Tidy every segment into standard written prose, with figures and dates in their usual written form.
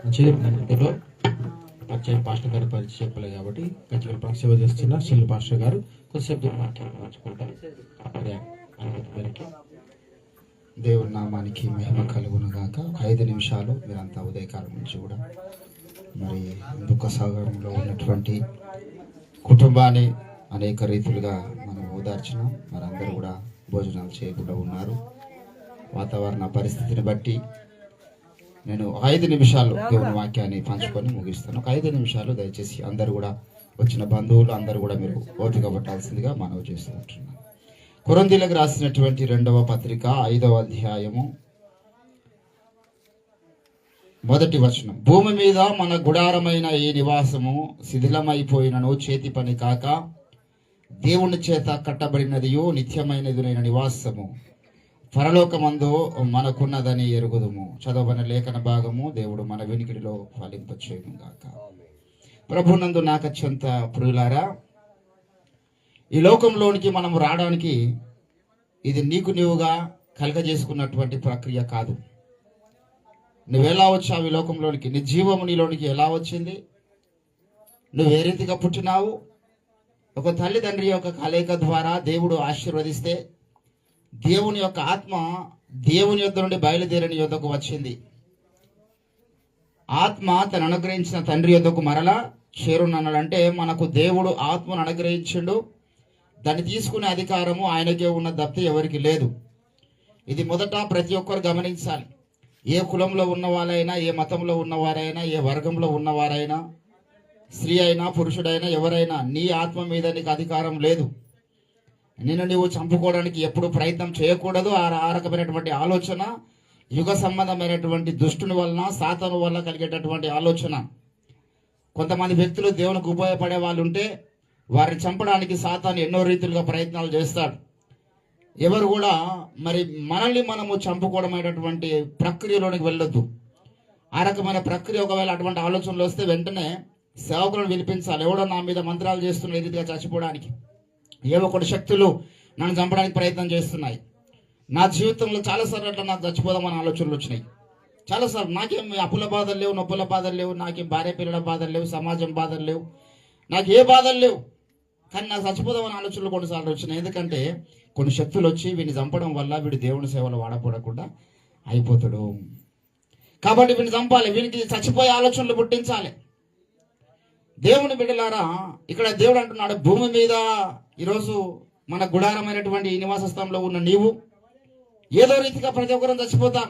మంచిలో పరిచయం పాస్టర్ గారు పరిచయం చెప్పలేదు కాబట్టి గజ్వేల్ సేవ చేస్తున్న సిల్ పాస్టర్ గారు కొద్దిసేపు మాట్లాడుకుంటారు. దేవుని నామానికి మహిమ కలుగును గాక. 5 నిమిషాలు మీరంతా ఉదయకాలం నుంచి కూడా మరి దుఃఖ సాగరంలో ఉన్నటువంటి కుటుంబాన్ని అనేక రీతులుగా మనం ఓదార్చినాం. మరి అందరూ కూడా భోజనాలు చేయకుండా ఉన్నారు. వాతావరణ పరిస్థితిని బట్టి నేను 5 నిమిషాలు దేవుని వాక్యాన్ని పంచుకొని ముగిస్తాను. ఒక 5 నిమిషాలు దయచేసి అందరూ కూడా వచ్చిన బంధువులు అందరూ కూడా మీరు ఓపిక పట్టాల్సిందిగా మనవి చేస్తూ ఉంటున్నాను. కొరింథీయులకు రాసినటువంటి 2వ పత్రిక 5వ అధ్యాయము 1వ వచనం. భూమి మీద మన గుడారమైన ఈ నివాసము శిథిలమైపోయినను చేతి పని కాక దేవుని చేత కట్టబడినదియు నిత్యమైనదినైన నివాసము పరలోకమందు మనకున్నదని ఎరుగుదుము. చదవబడిన లేఖన భాగము దేవుడు మన వినికిడిలో ఫలింపచేయును గాక. ప్రభునందు నాకు అత్యంత ప్రియులారా, ఈ లోకంలోనికి మనం రావడానికి ఇది నీకు నీవుగా కలగజేసుకున్నటువంటి ప్రక్రియ కాదు. నువ్వెలా వచ్చావు ఈ లోకంలోనికి? నీ జీవము నీలోనికి ఎలా వచ్చింది? నువ్వు ఏ రీతిగా పుట్టినావు? ఒక తల్లిదండ్రి యొక్క కలయిక ద్వారా దేవుడు ఆశీర్వదిస్తే దేవుని యొక్క ఆత్మ దేవుని యొద్ద నుండి బయలుదేరని యొద్దకు వచ్చింది. ఆత్మ తను అనుగ్రహించిన తండ్రి యొద్దకు మరలా చేరునన్నాడంటే మనకు దేవుడు ఆత్మను అనుగ్రహించిండు. దాన్ని తీసుకునే అధికారము ఆయనకే ఉన్న తప్పితే ఎవరికి లేదు. ఇది మొదట ప్రతి ఒక్కరు గమనించాలి. ఏ కులంలో ఉన్నవారైనా, ఏ మతంలో ఉన్నవారైనా, ఏ వర్గంలో ఉన్నవారైనా, స్త్రీ అయినా పురుషుడైనా ఎవరైనా నీ ఆత్మ మీద నీకు అధికారం లేదు. నిన్ను నీవు చంపుకోవడానికి ఎప్పుడు ప్రయత్నం చేయకూడదు. ఆ రకమైనటువంటి ఆలోచన యుగ సంబంధమైనటువంటి దుష్టుని వలన, సాతాను వల్ల కలిగేటటువంటి ఆలోచన. కొంతమంది వ్యక్తులు దేవునికి ఉపయోగపడే వాళ్ళు ఉంటే వారిని చంపడానికి సాతాను ఎన్నో రీతులుగా ప్రయత్నాలు చేస్తాడు. ఎవరు కూడా మరి మనల్ని మనము చంపుకోవడమైనటువంటి ప్రక్రియలోనికి వెళ్ళొద్దు. ఆ రకమైన ప్రక్రియ ఒకవేళ అటువంటి ఆలోచనలు వస్తే వెంటనే సేవకులను పిలిపించాలి. ఎవడో నా మీద మంత్రాలు చేస్తున్న ఈ రీతిగా చచ్చిపోవడానికి, ఏవో కొన్ని శక్తులు నన్ను చంపడానికి ప్రయత్నం చేస్తున్నాయి. నా జీవితంలో చాలాసార్లు అట్లా నాకు చచ్చిపోదామని ఆలోచనలు వచ్చినాయి. చాలాసార్లు నాకేం అప్పుల బాధలు లేవు, నొప్పుల బాధలు లేవు, నాకేం భార్య పిల్లల బాధలు లేవు, సమాజం బాధలు లేవు, నాకు ఏ బాధలు లేవు. కానీ నాకు చచ్చిపోదామని ఆలోచనలు కొన్నిసార్లు వచ్చినాయి. ఎందుకంటే కొన్ని శక్తులు వచ్చి వీడిని చంపడం వల్ల వీడు దేవుని సేవలో వాడపడకుండా అయిపోతాడు. కాబట్టి వీడిని చంపాలి, వీనికి చచ్చిపోయే ఆలోచనలు పుట్టించాలి. దేవుని బిడ్డలారా, ఇక్కడ దేవుడు అంటున్నాడు, భూమి మీద ఈరోజు మన గుడారమైనటువంటి ఈ నివాస స్థలంలో ఉన్న నీవు ఏదో రీతిగా ప్రతి ఒక్కరం చచ్చిపోతాం.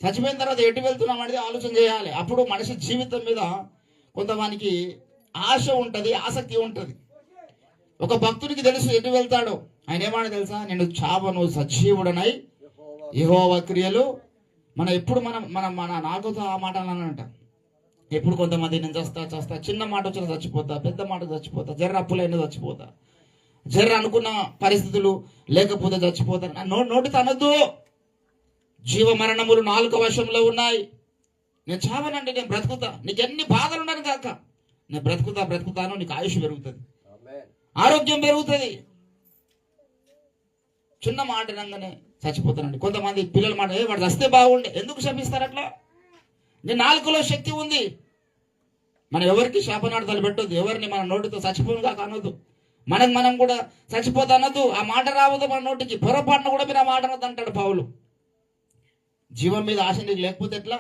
చచ్చిపోయిన తర్వాత ఎటు వెళ్తున్నాం అనేది ఆలోచన చేయాలి. అప్పుడు మనిషి జీవితం మీద కొంతమందికి ఆశ ఉంటుంది, ఆసక్తి ఉంటుంది. ఒక భక్తుడికి తెలుసు ఎటు వెళ్తాడో. ఆయన ఏమని తెలుసా? నేను చావను, సజీవుడనై యెహోవా క్రియలు. ఎప్పుడు మన నాకుతో ఆ మాట అనంట. ఎప్పుడు కొంతమంది నేను చస్తా, చిన్న మాట వచ్చిన చచ్చిపోతా, పెద్ద మాట చచ్చిపోతా, జర్ర అప్పులైనా చచ్చిపోతా, జర్ర అనుకున్న పరిస్థితులు లేకపోతే చచ్చిపోతా. నోటితో అనొద్దు. జీవ మరణములు 4 వశంలో ఉన్నాయి. నేను చావనండి, నేను బ్రతుకుతా. నీకు ఎన్ని బాధలు ఉన్నాయి కాక, నేను బ్రతుకుతాను. నీకు ఆయుష్ పెరుగుతుంది, ఆరోగ్యం పెరుగుతుంది. చిన్న మాట అనగానే చచ్చిపోతానండి. కొంతమంది పిల్లల మాట, వాడు చస్తే బాగుండే. ఎందుకు శపిస్తారు అట్లా? నీ నాలుకలో శక్తి ఉంది. మనం ఎవరికి శాపనార్థాలు పెట్టొద్దు. ఎవరిని మన నోటితో చచ్చిపోనుగా కానొద్దు. మనం కూడా చచ్చిపోతా అనొద్దు. ఆ మాట రావద్దు మన నోటికి. పొరపాటున కూడా మీరు ఆ మాట అనొద్దు అంటాడు పౌలు. జీవం మీద ఆశ నీకు లేకపోతే ఎట్లా?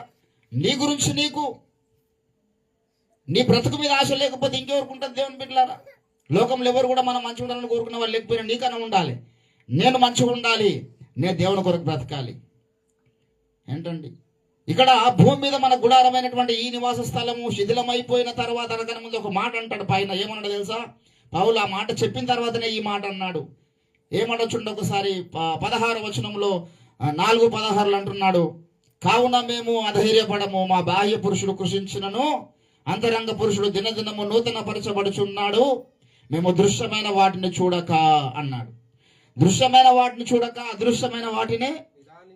నీ గురించి నీకు, నీ బ్రతుకు మీద ఆశ లేకపోతే ఇంకెవరికి ఉంటుంది? దేవుని బిడ్డలారా, లోకంలో ఎవరు కూడా మనం మంచిగా ఉండాలని కోరుకునే వాళ్ళు లేకపోయినా నీకన్నా ఉండాలి. నేను మంచిగా ఉండాలి, నేను దేవుని కొరకు బ్రతకాలి. ఏంటండి ఇక్కడ భూమి మీద మన గుడారమైనటువంటి ఈ నివాస స్థలము శిథిలమైపోయిన తర్వాత అనగానే ముందు ఒక మాట అంటాడు పైన. ఏమన్నాడు తెలుసా? పౌలు ఆ మాట చెప్పిన తర్వాతనే ఈ మాట అన్నాడు. ఏమనొచ్చుండ ఒకసారి 16వ వచనంలో 4:16 అంటున్నాడు, కావున మేము అధైర్యపడము, మా బాహ్య పురుషుడు కృషించినను అంతరంగ పురుషుడు దినదినము నూతన పరచబడుచున్నాడు, మేము దృశ్యమైన వాటిని చూడక అన్నాడు. దృశ్యమైన వాటిని చూడక అదృశ్యమైన వాటిని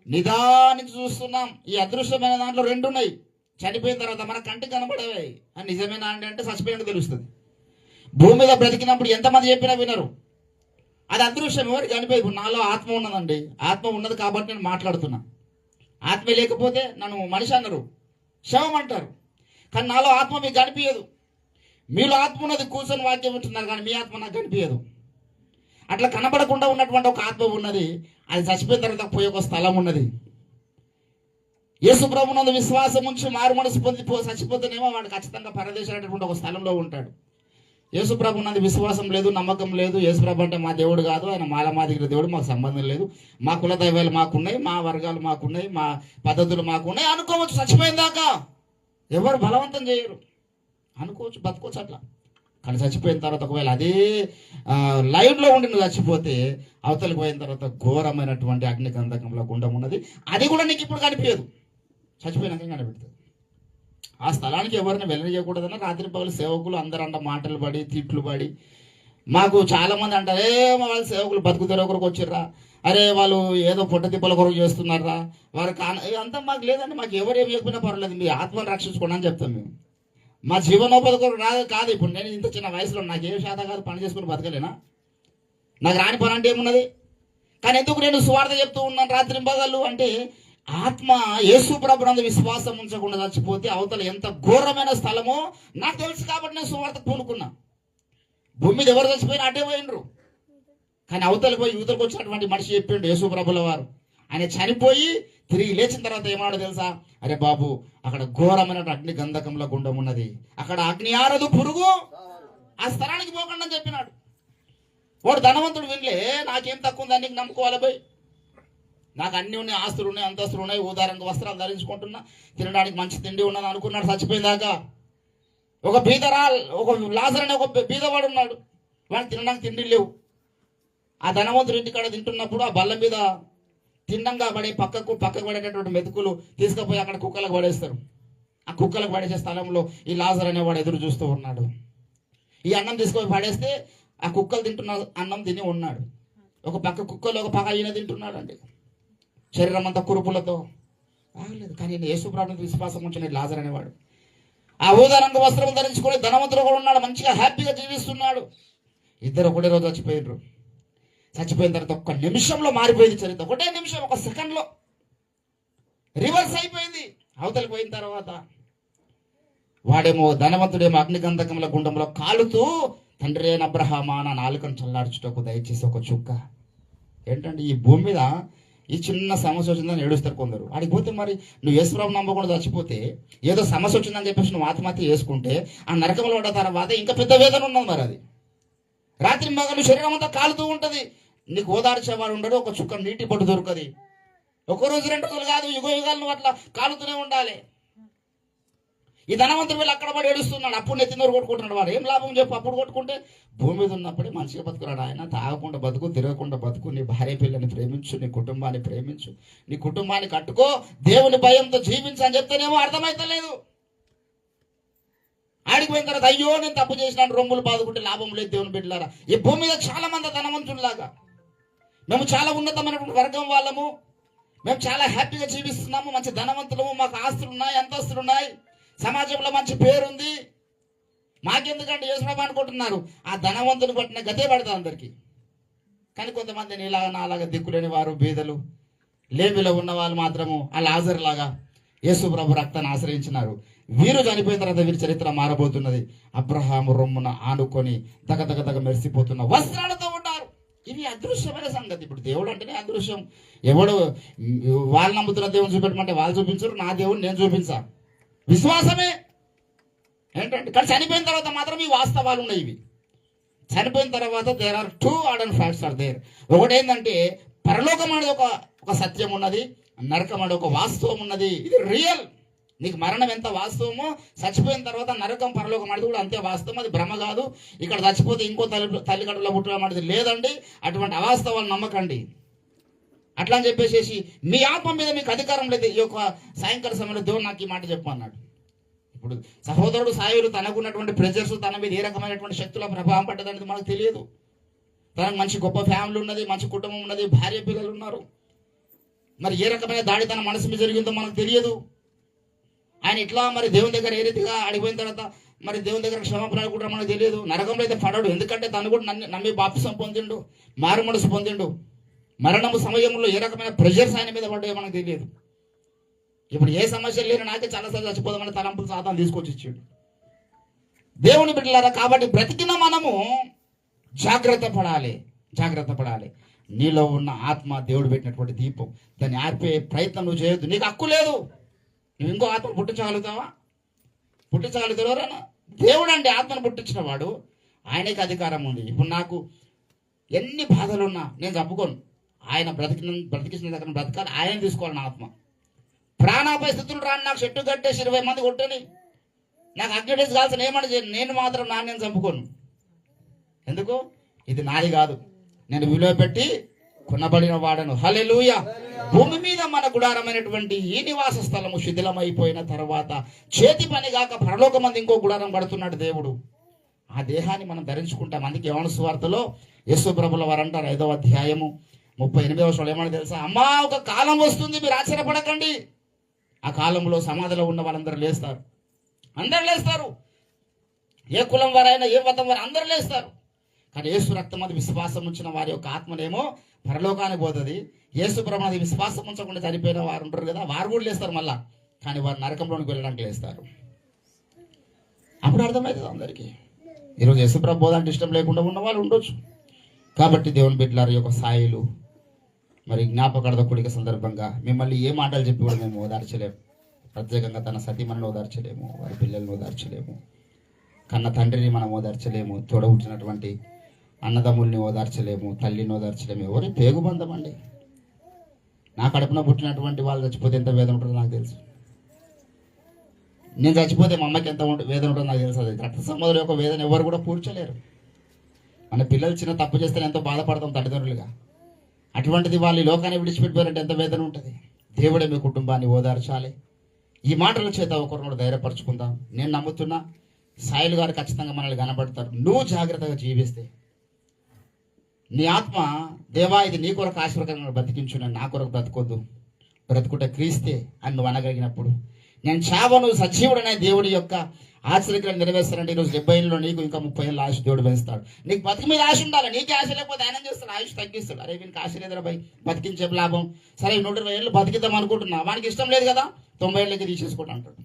నిదానించి చూస్తున్నాం. ఈ అదృశ్యమైన దాంట్లో 2 ఉన్నాయి. చనిపోయిన తర్వాత మన కంటికి కనబడేవి. అని నిజమేనా అంటే చచ్చిపోయినట్టు తెలుస్తుంది. భూమి మీద బ్రతికినప్పుడు ఎంతమంది చెప్పినా వినరు. అది అదృశ్యం. ఎవరికి చనిపోయి. ఇప్పుడు నాలో ఆత్మ ఉన్నదండి. ఆత్మ ఉన్నది కాబట్టి నేను మాట్లాడుతున్నా. ఆత్మ లేకపోతే నన్ను మనిషి అన్నారు. శవం అంటారు. కానీ నాలో ఆత్మ మీకు కనిపించదు. మీలో ఆత్మ ఉన్నది, కూర్చొని వాక్యం వింటున్నారు, కానీ మీ ఆత్మ నాకు కనిపించదు. అట్లా కనబడకుండా ఉన్నటువంటి ఒక ఆత్మ ఉన్నది. అది చచ్చిపోయిన తర్వాత పోయే ఒక స్థలం ఉన్నది. యేసు ప్రభునందు విశ్వాసం ఉంచి మారు మనసు పొంది చచ్చిపోతేనేమో వాడు ఖచ్చితంగా పరదేశమైనటువంటి ఒక స్థలంలో ఉంటాడు. యేసు ప్రభునందు విశ్వాసం లేదు, నమ్మకం లేదు, యేసు ప్రభు అంటే మా దేవుడు కాదు, ఆయన మాలమాదిగిన దేవుడు, మాకు సంబంధం లేదు, మా కుల దైవాలు మాకున్నాయి, మా వర్గాలు మాకున్నాయి, మా పద్ధతులు మాకున్నాయి అనుకోవచ్చు. చచ్చిపోయిన దాకా ఎవరు బలవంతం చేయరు, అనుకోవచ్చు, బతుకోవచ్చు అట్లా. కానీ చచ్చిపోయిన తర్వాత ఒకవేళ అదే లైవ్లో ఉండి నువ్వు చచ్చిపోతే అవతలికి పోయిన తర్వాత ఘోరమైనటువంటి అగ్నిగంధకంలో గుండం ఉన్నది. అది కూడా నీకు ఇప్పుడు కనిపించదు, చచ్చిపోయినాక కనిపెడుతుంది. ఆ స్థలానికి ఎవరిని వెళ్ళనియకూడదన్న రాత్రి పగలు సేవకులు అందరూ అంట మాటలు పడి తిట్లు పడి, మాకు చాలామంది అంటారు, మా వాళ్ళ సేవకులు బతుకు తెరవ కొరకు వచ్చిర్రా, అరే వాళ్ళు ఏదో పొట్ట తిప్పల కొరకు చేస్తున్నారా, వారు అంతా మాకు లేదండి, మాకు ఎవరు ఏమి చెప్పినా పర్వాలేదు, మీ ఆత్మను రక్షించుకోండి అని చెప్తాం మేము. మా జీవనోపాధి కొరకు కాదు. ఇప్పుడు నేను ఇంత చిన్న వయసులో నాకు ఏ శాతం కాదు, పని చేసుకుని బతకలేనా? నాకు రాని పని అంటే ఏమున్నది? కానీ ఎందుకు నేను సువార్త చెప్తూ ఉన్నాను రాత్రి పగళ్ళు అంటే, ఆత్మ యేసు ప్రభునందు విశ్వాసం ఉంచకుండా చచ్చిపోతే అవతల ఎంత ఘోరమైన స్థలమో నాకు తెలుసు కాబట్టి నేను సువార్త పూనుకున్నా. భూమి మీద ఎవరు చచ్చిపోయినా అడ్డే పోయినరు, కానీ అవతలకు పోయి యువతలకు వచ్చినటువంటి మనిషి చెప్పిండు యేసు ప్రభుల వారు. ఆయన చనిపోయి తిరిగి లేచిన తర్వాత ఏమాడో తెలుసా? అరే బాబు, అక్కడ ఘోరమైన అగ్ని గంధకంలో గుండం ఉన్నది, అక్కడ అగ్ని ఆరదు, పురుగు ఆ స్థలానికి పోకుండా అని చెప్పినాడు. వాడు ధనవంతుడు వినలే, నాకేం తక్కువ ఉందని నీకు నమ్ముకోవాలి పోయి, నాకు అన్ని ఉన్నాయి, ఆస్తులు ఉన్నాయి, అంతస్తులు ఉన్నాయి, ఉదారంగా వస్త్రాలు ధరించుకుంటున్నా, తినడానికి మంచి తిండి ఉన్నది అనుకున్నాడు. చచ్చిపోయిందాకా ఒక లాజర్ అనే ఒక బీదవాడు ఉన్నాడు, వాడికి తినడానికి తిండి లేవు. ఆ ధనవంతుడు ఇంటికాడ తింటున్నప్పుడు ఆ బల్ల మీద తిండంగా పడే పక్కకు పడేటటువంటి మెతుకులు తీసుకుపోయి అక్కడ కుక్కలకు పడేస్తారు. ఆ కుక్కలకు పడేసే స్థలంలో ఈ లాజర్ అనేవాడు ఎదురు చూస్తూ ఉన్నాడు. ఈ అన్నం తీసుకుపోయి పడేస్తే ఆ కుక్కలు తింటున్న అన్నం తిని ఉన్నాడు. ఒక పక్క కుక్కలు, ఒక పక్క ఈయన తింటున్నాడు అండి. శరీరం అంతా కురుపులతో బాగలేదు. కానీ యేసు ప్రభువుకి విశ్వాసం ఉంచిన లాజర్ అనేవాడు ఆ ఊదా రంగు వస్త్రం ధరించుకొని ధనవంతుడు కూడా ఉన్నాడు, మంచిగా హ్యాపీగా జీవిస్తున్నాడు. ఇద్దరు ఒకటే రోజు చచ్చిపోయినరు. చచ్చిపోయిన తర్వాత ఒక్క నిమిషంలో మారిపోయింది చరిత్ర. ఒకటే నిమిషం, ఒక సెకండ్లో రివర్స్ అయిపోయింది. అవతలికి పోయిన తర్వాత వాడేమో ధనవంతుడేమో అగ్నిగంధకముల గుండంలో కాలుతూ, తండ్రి అయిన అబ్రహామా నా నాలుకను చల్లార్చుటకు దయచేసి ఒక చుక్క. ఏంటంటే ఈ భూమి మీద ఈ చిన్న సమస్య వచ్చిందని ఏడుస్తారు కొందరు. అడిగి పోతే మరి నువ్వు యేసుప్రభు నమ్మకుండా చచ్చిపోతే, ఏదో సమస్య వచ్చిందని చెప్పేసి నువ్వు ఆత్మహత్య చేసుకుంటే ఆ నరకంలో పడ్డ తర్వాత ఇంకా పెద్ద వేదన ఉన్నది. మరి అది రాత్రి మగలు శరీరం అంతా కాలుతూ ఉంటుంది, నీకు ఓదార్చేవాడు ఉండడు, ఒక చుక్క నీటి పట్టు దొరకది. ఒక రోజు 2 రోజులు కాదు, యుగ యుగాలు నువ్వు అట్లా కాలుతూనే ఉండాలి. ఈ ధనవంతుడు వీళ్ళు అక్కడ పడి ఏడుస్తున్నాడు, అప్పుడు నెత్తినోరు కొట్టుకుంటున్నాడు. వాడు ఏం లాభం చెప్పు? అప్పుడు కొట్టుకుంటే భూమి మీద ఉన్నప్పుడే మంచిగా బతుకున్నాడు ఆయన. తాగకుండా బతుకు, తిరగకుండా బతుకు, నీ భార్య పిల్లని ప్రేమించు, నీ కుటుంబాన్ని ప్రేమించు, నీ కుటుంబాన్ని కట్టుకో, దేవుని భయంతో జీవించు అని చెప్తేనేమో అర్థమైతలేదు. ఆడిపోయిన తర్వాత అయ్యో నేను తప్పు చేసినాను, రొమ్ములు బాదుకుంటే లాభం లేదు. దేవుని బిడ్డలారా, ఈ భూమి మీద చాలా మంది ధనవంతుల్లాగా, మేము చాలా ఉన్నతమైనటువంటి వర్గం వాళ్ళము, మేము చాలా హ్యాపీగా జీవిస్తున్నాము, మంచి ధనవంతులము, మాకు ఆస్తులు ఉన్నాయి, అంతస్తులు ఉన్నాయి, సమాజంలో మంచి పేరుంది, మాకెందుకంటే యేసుప్రభు అనుకుంటున్నారు. ఆ ధనవంతుని పట్టిన గతే పడతారు అందరికీ. కానీ కొంతమంది నీలాగా నాలాగా దిక్కులేని వారు, బీదలు, లేమిలో ఉన్న వాళ్ళు మాత్రము ఆ లాజర్ లాగా యేసుప్రభు రక్తాన్ని ఆశ్రయించినారు. వీరు చనిపోయిన తర్వాత వీరి చరిత్ర మారబోతున్నది. అబ్రహాము రొమ్మున ఆనుకొని దగ మెరిసిపోతున్న వస్త్రాలతో ఉన్నారు. ఇవి అదృశ్యమైన సంగతి. ఇప్పుడు దేవుడు అంటేనే అదృశ్యం. ఎవడు వాళ్ళు నమ్ముతున్న దేవుని చూపెట్టమంటే వాళ్ళు చూపించరు, నా దేవుడు నేను చూపించా, విశ్వాసమే ఏంటంటే. కానీ చనిపోయిన తర్వాత మాత్రం ఈ వాస్తవాలు ఉన్నాయి. ఇవి చనిపోయిన తర్వాత there are 2 order facts are there. ఒకటేంటంటే పరలోకం అనేది ఒక సత్యం ఉన్నది, నరకం అనేది ఒక వాస్తవం ఉన్నది. ఇది రియల్. నీకు మరణం ఎంత వాస్తవమో, చచ్చిపోయిన తర్వాత నరకం పరలోకం అనేది కూడా అంతే వాస్తవం. అది భ్రమ కాదు. ఇక్కడ చచ్చిపోతే ఇంకో తల్లి కడుపులో పుట్టడం అనేది లేదండి. అటువంటి అవాస్తవాలు నమ్మకండి. అట్లా అని చెప్పేసి మీ ఆత్మ మీద మీకు అధికారం లేదు. ఈ యొక్క సాయంకాల సమయంలో దేవుడు నాకు ఈ మాట చెప్పన్నాడు. ఇప్పుడు సహోదరుడు సాయులు తనకున్నటువంటి ప్రెజర్స్, తన మీద ఏ రకమైనటువంటి శక్తుల ప్రభావం పడ్డదనేది మనకు తెలియదు. తనకు మంచి గొప్ప ఫ్యామిలీ ఉన్నది, మంచి కుటుంబం ఉన్నది, భార్య పిల్లలు ఉన్నారు. మరి ఏ రకమైన దాడి తన మనసు మీద జరిగిందో మనకు తెలియదు. ఆయన ఇట్లా మరి దేవుని దగ్గర ఏ రీతిగా అడిగిపోయిన తర్వాత మరి దేవుని దగ్గర క్షమాపణ కూడా మనకు తెలియదు. నరకంలో అయితే పడడు, ఎందుకంటే తను కూడా నమ్మి బాప్తిసం పొందిండు, మారు మనసు పొందిండు. మరణము సమయంలో ఏ రకమైన ప్రెషర్స్ ఆయన మీద పడ్డాయో మనకు తెలియదు. ఇప్పుడు ఏ సమస్య లేని నాకే చాలాసార్లు చచ్చిపోదామని తలంపులు సాతాను తీసుకొచ్చి ఇచ్చాడు. దేవుని బిడ్డలారా, కాబట్టి బ్రతికిన మనము జాగ్రత్త పడాలి. నీలో ఉన్న ఆత్మ దేవుడు పెట్టినటువంటి దీపం, దాన్ని ఆర్పే ప్రయత్నం నువ్వు చేయొద్దు. నీకు హక్కు లేదు. నువ్వు ఇంకో ఆత్మను పుట్టించగలుగుతావా? పుట్టించగలుగుతారా? దేవుడు అంటే ఆత్మను పుట్టించిన వాడు, ఆయనకి అధికారం ఉంది. ఇప్పుడు నాకు ఎన్ని బాధలున్నా నేను చంపుకోను. ఆయన బ్రతికించిన దగ్గర బ్రతకాలి, ఆయన తీసుకోవాలి నా ఆత్మ. ప్రాణాపాయ స్థితులు రాని నాకు చెట్టు కట్టేసి 20 మంది కొట్టని, నాకు అగ్నిడేసి కాల్సిన ఏమని నేను మాత్రం నేను చంపుకోను. ఎందుకు? ఇది నాది కాదు, నేను విలువ పెట్టి కొనబడిన వాడను. హల్లెలూయా. భూమి మీద మన గుడారమైనటువంటి ఈ నివాస స్థలము శిథిలమైపోయిన తర్వాత చేతి పని కాక పరలోకమంది ఇంకో గుడారం కడుతున్నాడు దేవుడు. ఆ దేహాన్ని మనం ధరించుకుంటాం. అందుకే యోహాను సువార్తలో యేసు ప్రభుల వారు అంటారు 5వ అధ్యాయము 38వ వచనంలో ఏమని తెలుసా? అమ్మా, ఒక కాలం వస్తుంది, మీరు ఆశ్చర్యపడకండి. ఆ కాలంలో సమాధిలో ఉన్న వాళ్ళందరూ లేస్తారు. అందరూ లేస్తారు. ఏ కులం వారైనా, ఏ మతం వారు అందరూ లేస్తారు. కానీ యేసు రక్తం అది విశ్వాసం ఉంచిన వారి యొక్క ఆత్మనేమో పరలోకానికి పోతుంది. యేసు ప్రభు అది విశ్వాసం ఉంచకుండా చనిపోయిన వారు ఉంటారు కదా, వారు కూడా లేస్తారు మళ్ళా. కానీ వారు నరకంలోనికి వెళ్ళడానికి లేస్తారు. అప్పుడు అర్థమవుతుంది అందరికీ. ఈరోజు యేసు ప్రభు బోధ అంటే ఇష్టం లేకుండా ఉన్న వాళ్ళు ఉండొచ్చు. కాబట్టి దేవుని బిడ్డలారి యొక్క సాయిలు మరి జ్ఞాపకార్థ కూడిక సందర్భంగా మిమ్మల్ని ఏ మాటలు చెప్పి కూడా మేము ఓదార్చలేము. ప్రత్యేకంగా తన సతీమణిని ఓదార్చలేము, వారి పిల్లల్ని ఓదార్చలేము, కన్న తండ్రిని మనం ఓదార్చలేము, తోడబుట్టినటువంటి అన్నదమ్ముల్ని ఓదార్చలేము, తల్లిని ఓదార్చలేము. ఎవరి పేగుబంధం అండి. నా కడుపున పుట్టినటువంటి వాళ్ళు చచ్చిపోతే ఎంత వేదన ఉంటుందో నాకు తెలుసు. నేను చచ్చిపోతే మా అమ్మకి ఎంత వేదన ఉంటుందో నాకు తెలుసు. అది రక్త సంబంధుల యొక్క వేదన ఎవరు కూడా పూడ్చలేరు. మన పిల్లలు చిన్న తప్పు చేస్తే ఎంతో బాధపడతాం తల్లిదండ్రులుగా. అటువంటిది వాళ్ళు ఈ లోకాన్ని విడిచిపెట్టిపోయారంటే ఎంత వేదన ఉంటుంది. దేవుడే మీ కుటుంబాన్ని ఓదార్చాలి. ఈ మాటల చేత ఒకరినొకరు ధైర్యపరచుకుందాం. నేను నమ్ముతున్నా సాయిలు గారు ఖచ్చితంగా మనల్ని కనబడతారు. నువ్వు జాగ్రత్తగా జీవిస్తే నీ ఆత్మ, దేవా ఇది నీ కొరకు ఆశీర్వకరంగా బ్రతికించు, నేను నా కొరకు బ్రతకొద్దు, బ్రతుకుంటే క్రీస్తే అని నువ్వు అనగలిగినప్పుడు, నేను చావను సజీవుడనే దేవుడి యొక్క ఆశ్చర్యక్రియలు నెరవేర్స్తానంటే ఈరోజు 70 ఏళ్ళలో నీకు ఇంకా 30 ఏళ్ళ ఆయుష్ దేవుడు పెంచుతాడు. నీకు బతికి మీద ఆశ ఉండాలి. నీకే ఆశ లేకపోతే ఆయన చేస్తాడు, ఆయుష్ తగ్గిస్తాడు. అరే వీనికి ఆశ లేదురా భయ్, బతికించే లాభం. సరే 120 ఏళ్ళు బతికిద్దాం అనుకుంటున్నా, వానికి ఇష్టం లేదు కదా, 90 ఏళ్ళకి తీసేసుకోండి అంటాడు.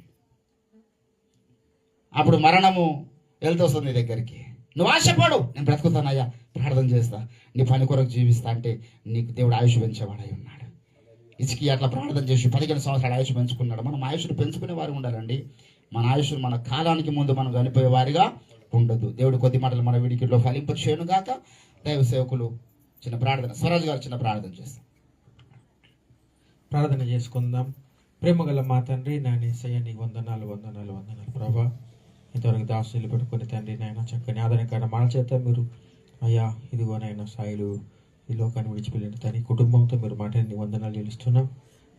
అప్పుడు మరణము వెళ్తూ వస్తుంది నీ దగ్గరికి. నువ్వు ఆశపడు, నేను బ్రతుకుతానయ్యా, ప్రార్థన చేస్తా, నీ పని కొరకు జీవిస్తా అంటే నీకు దేవుడు ఆయుష్ పెంచేవాడై ఉన్నాడు. ఇసుకి అట్లా ప్రార్థన చేసి 15 సంవత్సరాలు ఆయుష్ పెంచుకున్నాడు. మనం ఆయుష్ను పెంచుకునే వారు ఉండాలండి. మన ఆయుష్ మన కాలానికి ముందు మనం చనిపోయే వారిగా ఉండదు. దేవుడు కొద్ది మాటలు మన విడికిలో ఫలింపచేయను గాక. దైవ సేవకులు చిన్న ప్రార్థన, స్వరాజ్ గారు చిన్న ప్రార్థన చేస్తాం. ప్రార్థన చేసుకుందాం. ప్రేమగల మా తండ్రి, నా యేసయ్య నీకు వందనాలు ప్రభా. ఇంతవరకు దాసులు పెట్టుకుని తండ్రి నాయన చక్కని ఆదరణకరణ మన చేత మీరు అయ్యా ఇదిగో నాయన సాయిలు ఈ లోకాన్ని విడిచిపెళ్ళిన తన కుటుంబంతో మీరు మాట్లాడి వందనాలు చెల్లిస్తున్నాం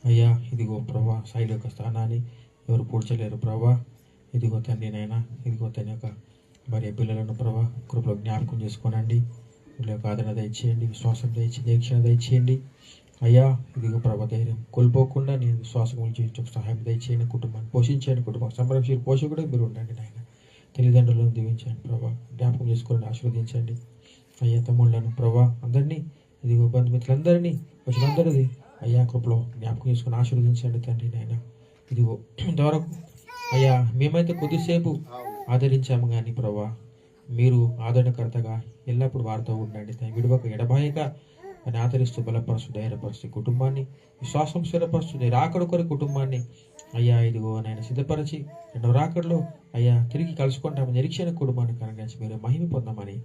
అయ్యా. ఇదిగో ప్రభా, సాయిల యొక్క స్థానాన్ని ఎవరు పూడ్చలేరు ప్రభా. ఇదిగో తండ్రి నాయన, ఇదిగో తన యొక్క భార్య పిల్లలను ప్రభా కృపలో జ్ఞాపకం చేసుకోనండి. వీళ్ళ యొక్క ఆదరణ దయచేయండి, విశ్వాసం దయచేయండి, దీక్షణ దయచేయండి అయ్యా. ఇదిగో ప్రభా, ధైర్యం కోల్పోకుండా నేను విశ్వాసం జీవించడానికి సహాయం దయచేయండి. కుటుంబాన్ని పోషించండి, కుటుంబం సంరక్షణ పోషకుడు మీరు ఉండండి నాయన. తల్లిదండ్రులను దీవించండి ప్రభా, జ్ఞాపకం చేసుకోండి, ఆశీర్వదించండి అయ్యా. తమ్ముళ్ళను ప్రభా అందరినీ, ఇదిగో బంధుమిత్రులందరినీ వచ్చినందరిది అయ్యా కృపలో జ్ఞాపకం చేసుకుని ఆశీర్వదించండి తండ్రి నాయన. ఇదిగో ఇంతవరకు అయ్యా మేమైతే కొద్దిసేపు ఆదరించాము కానీ ప్రభా మీరు ఆదరణకర్తగా ఎల్లప్పుడూ వారితో ఉండండి. విడవక ఎడబాయక అని ఆదరిస్తూ బలపరుస్తూ ధైర్యపరుస్తూ కుటుంబాన్ని విశ్వాసం స్థిరపరుస్తూ రాకడ కొరకు కుటుంబాన్ని అయ్యా ఇదిగో నాయన సిద్ధపరిచి 2వ రాకడలో అయ్యా తిరిగి కలుసుకుంటామని నిరీక్షణ కుటుంబాన్ని కనుగరించి మీరు మహిమ పొందామని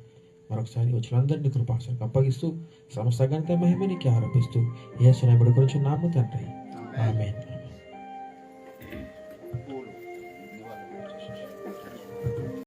మరొకసారి వచ్చినందరినీ కృపాసనకు అప్పగిస్తూ సమస్త గణిత మహిమనికి ఆరోపిస్తూ యేసు నామమున గురించి నామ తండ్రి ఆమేన్.